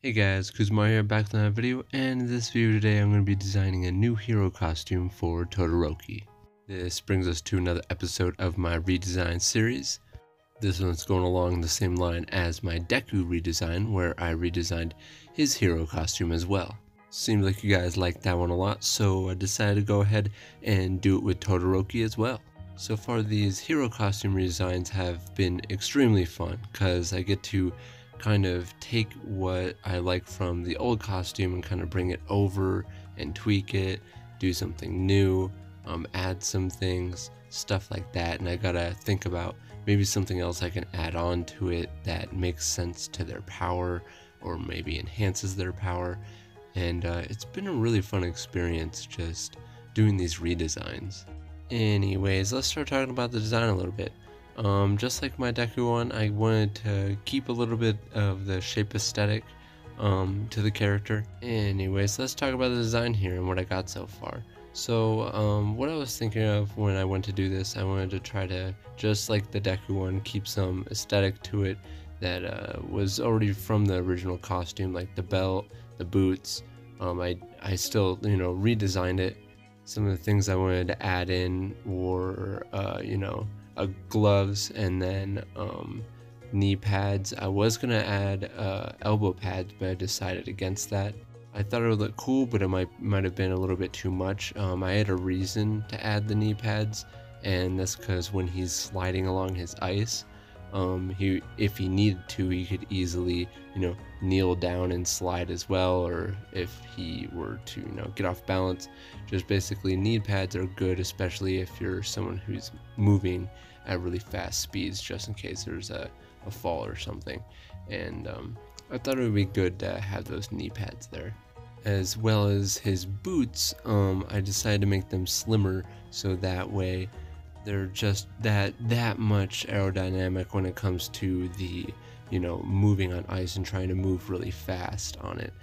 Hey guys, Kuzo here, back with another video, and in this video today I'm going to be designing a new hero costume for Todoroki. This brings us to another episode of my redesign series. This one's going along the same line as my Deku redesign, where I redesigned his hero costume as well. Seemed like you guys liked that one a lot, so I decided to go ahead and do it with Todoroki as well. So far these hero costume redesigns have been extremely fun, because I get to kind of take what I like from the old costume and kind of bring it over and tweak it, do something new, add some things, stuff like that. And I gotta think about maybe something else I can add on to it that makes sense to their power or maybe enhances their power. And it's been a really fun experience just doing these redesigns. Anyways, let's start talking about the design a little bit. Just like my Deku one, I wanted to keep a little bit of the shape aesthetic to the character. Anyways, let's talk about the design here and what I got so far. So what I was thinking of when I went to do this, I wanted to try to, just like the Deku one, keep some aesthetic to it that was already from the original costume, like the belt, the boots. I still, redesigned it. Some of the things I wanted to add in were, gloves and then knee pads. I was gonna add elbow pads, but I decided against that. I thought it would look cool, but it might have been a little bit too much. I had a reason to add the knee pads, and that's because when he's sliding along his ice, if he needed to, he could easily, kneel down and slide as well, or if he were to, get off balance. Just basically, knee pads are good, especially if you're someone who's moving at really fast speeds, just in case there's a fall or something. And I thought it would be good to have those knee pads there. As well as his boots, I decided to make them slimmer, so that way they're just that much aerodynamic when it comes to the moving on ice and trying to move really fast on it.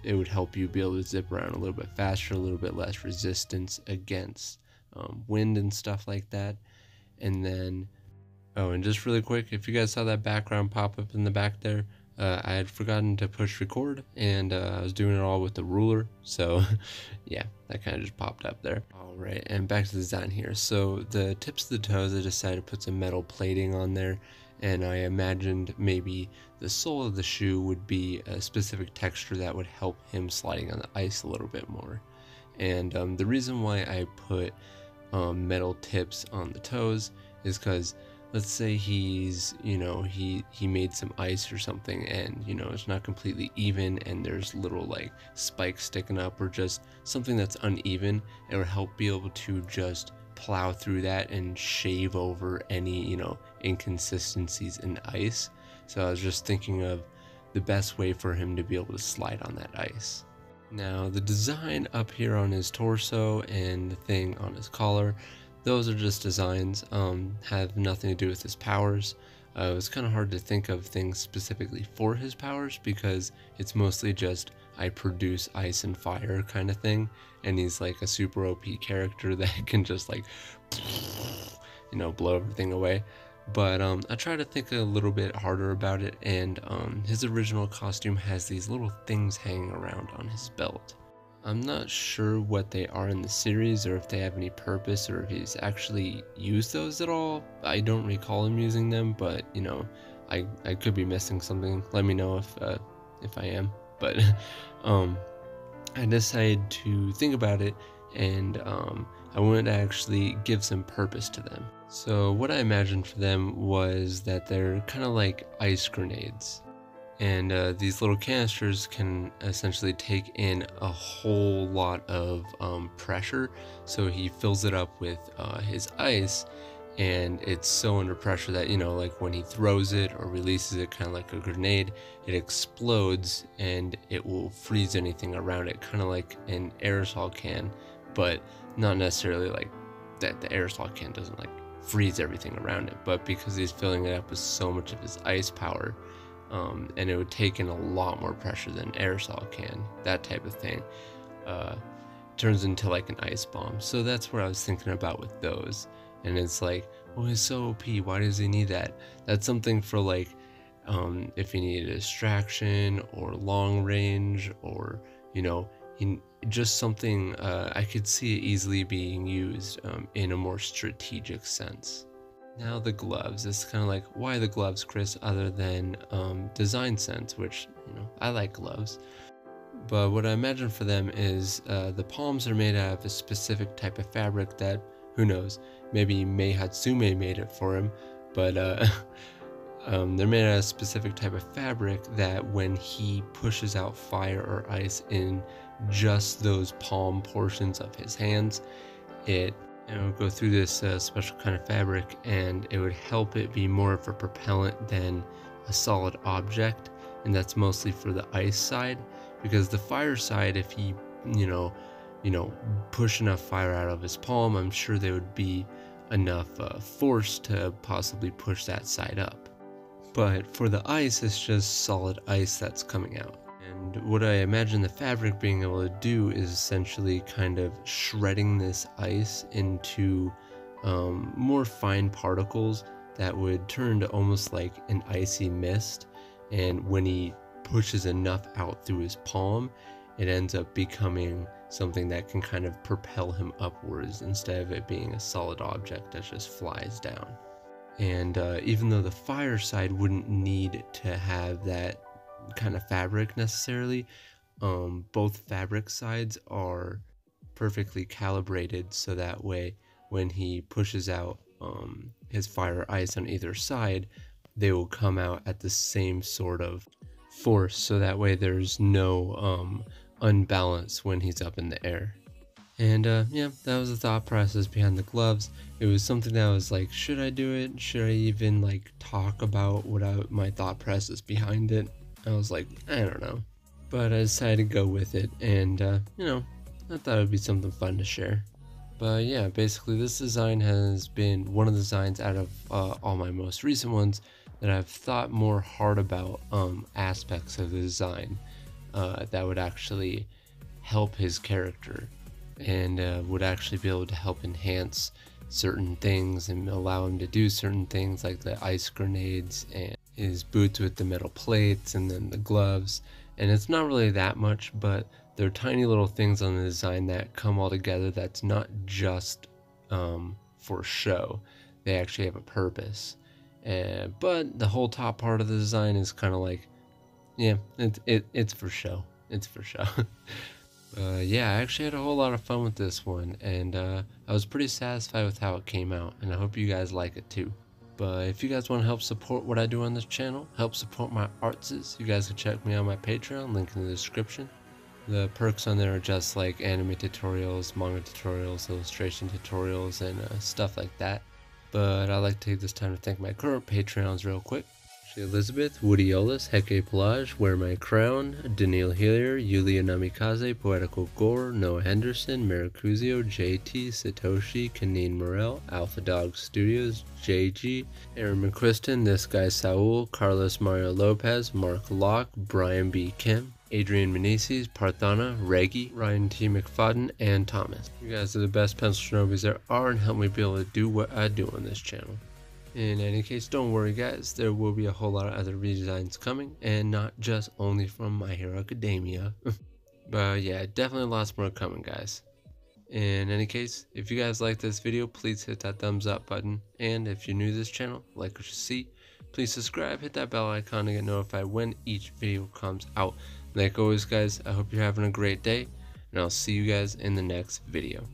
It would help you be able to zip around a little bit faster, a little bit less resistance against wind and stuff like that. And then, oh, and just really quick, if you guys saw that background pop up in the back there, I had forgotten to push record, and I was doing it all with the ruler, so yeah, that kind of just popped up there. Alright, and back to the design here. So the tips of the toes, I decided to put some metal plating on there, and I imagined maybe the sole of the shoe would be a specific texture that would help him sliding on the ice a little bit more. And the reason why I put metal tips on the toes is because, let's say he's, he made some ice or something, and it's not completely even and there's little like spikes sticking up or just something that's uneven. It would help be able to just plow through that and shave over any inconsistencies in ice. So I was just thinking of the best way for him to be able to slide on that ice. Now the design up here on his torso and the thing on his collar, those are just designs, have nothing to do with his powers. It was kind of hard to think of things specifically for his powers because it's mostly just I produce ice and fire kind of thing, and he's like a super OP character that can just like blow everything away. But I try to think a little bit harder about it, and his original costume has these little things hanging around on his belt. I'm not sure what they are in the series or if they have any purpose or if he's actually used those at all. I don't recall him using them, but I could be missing something. Let me know if I am. But I decided to think about it, and I wanted to actually give some purpose to them. So what I imagined for them was that they're kind of like ice grenades. And these little canisters can essentially take in a whole lot of pressure. So he fills it up with his ice, and it's so under pressure that like when he throws it or releases it, kind of like a grenade, it explodes and it will freeze anything around it, kind of like an aerosol can, but not necessarily like that. The aerosol can doesn't like freeze everything around it, but because he's filling it up with so much of his ice power, and it would take in a lot more pressure than aerosol can, that type of thing, turns into like an ice bomb. So that's what I was thinking about with those. And it's like, well, he's so OP, why does he need that? That's something for like if he needed a distraction or long range, or just something I could see it easily being used in a more strategic sense. Now the gloves. It's kind of like, why the gloves, Chris, other than design sense, which, I like gloves. But what I imagine for them is the palms are made out of a specific type of fabric that, who knows, maybe Mei Hatsume made it for him, but they're made out of a specific type of fabric that when he pushes out fire or ice in just those palm portions of his hands, it would go through this special kind of fabric, and it would help it be more of a propellant than a solid object. And that's mostly for the ice side, because the fire side, if he push enough fire out of his palm, I'm sure there would be enough force to possibly push that side up. But for the ice, it's just solid ice that's coming out. And what I imagine the fabric being able to do is essentially kind of shredding this ice into more fine particles that would turn to almost like an icy mist. And when he pushes enough out through his palm, it ends up becoming something that can kind of propel him upwards instead of it being a solid object that just flies down. And even though the fire side wouldn't need to have that kind of fabric necessarily, both fabric sides are perfectly calibrated so that way when he pushes out his fire ice on either side, they will come out at the same sort of force, so that way there's no unbalance when he's up in the air. And yeah, that was the thought process behind the gloves. It was something that I was like, should I do it? Should I even like talk about my thought process behind it? I was like, I don't know. But I decided to go with it, and I thought it would be something fun to share. But yeah, basically this design has been one of the designs out of all my most recent ones that I've thought more hard about aspects of the design that would actually help his character, and would actually be able to help enhance certain things and allow him to do certain things, like the ice grenades and his boots with the metal plates and then the gloves. And it's not really that much, but they're tiny little things on the design that come all together that's not just for show. They actually have a purpose. But the whole top part of the design is kind of like, yeah, it's for show. It's for show. Yeah, I actually had a whole lot of fun with this one, and I was pretty satisfied with how it came out, and I hope you guys like it too. But if you guys want to help support what I do on this channel, help support my artses, you guys can check me on my Patreon, link in the description. The perks on there are just like anime tutorials, manga tutorials, illustration tutorials, and stuff like that. But I'd like to take this time to thank my current Patreons real quick. Elizabeth, Woody Olis, Heke Pelage, Wear My Crown, Daniil Hillier, Yulia Namikaze, Poetical Gore, Noah Henderson, Maracuzio, JT, Satoshi, Kaneen Morel, Alpha Dog Studios, JG, Aaron McQuiston, This Guy Saul, Carlos Mario Lopez, Mark Locke, Brian B. Kim, Adrian Meneses, Parthana, Reggie, Ryan T. McFadden, and Thomas. You guys are the best pencil shinobis there are and help me be able to do what I do on this channel. In any case, don't worry guys, there will be a whole lot of other redesigns coming, and not just only from My Hero Academia. But yeah, definitely lots more coming guys. In any case, if you guys like this video, please hit that thumbs up button, and if you're new to this channel, like what you see, please subscribe, hit that bell icon to get notified when each video comes out. Like always guys, I hope you're having a great day, and I'll see you guys in the next video.